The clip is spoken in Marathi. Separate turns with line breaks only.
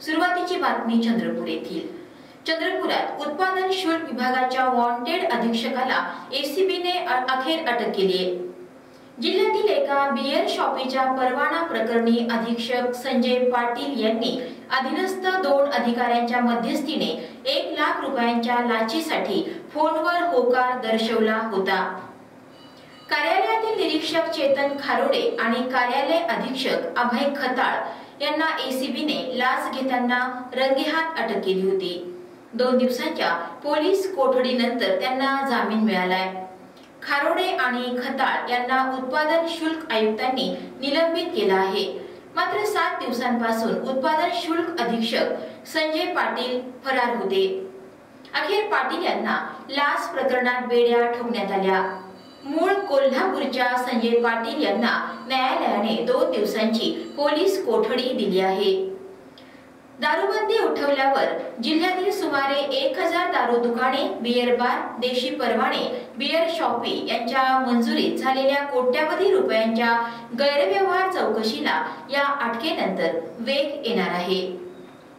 सुरुवातीची बातमी चंद्रपूर येथील। चंद्रपुरात उत्पादन शुल्क विभागाच्या वॉन्टेड अधीक्षकाला एसीबीने अखेर अटक केली आहे। जिल्ह्यातील एका बियर शॉपीच्या परवाना प्रकरणी अधीक्षक संजय पाटील यांनी अधीनस्थ 2 अधिकाऱ्यांच्या मध्यस्थीने 1 लाख रुपयांच्या लाचेसाठी फोनवर होकार दर्शवला होता। कार्यालयातील निरीक्षक चेतन खारोडे आणि कार्यालय अधीक्षक अभय खताळ यांना एसीबीने लाच घेताना रंगेहात अटक केली होती। 2 दिवसांच्या पोलीस कोठडीनंतर त्यांना जामीन मिळालाय। खारोडे आणि खताळ यांना उत्पादन शुल्क आयुक्तांनी निलंबित केलं आहे। मात्र 7 दिवसांपासून उत्पादन शुल्क अधीक्षक संजय पाटील फरार होते। अखेर पाटील यांना लाच प्रकरणात बेड्या ठोकण्यात आल्या। मूळ कोल्हापूरच्या संजय पाटील यांना न्यायालयाने 2 दिवसांची पोलीस कोठडी दिली आहे। दारूबंदी उठवल्यावर जिल्ह्यातील सुमारे 1000 दारू दुकाने, बियर बार, देशी परवाने, बियर शॉपी यांच्या मंजुरीत झालेल्या कोट्यावधी रुपयांच्या गैरव्यवहार चौकशीला या अटकेनंतर वेग येणार आहे।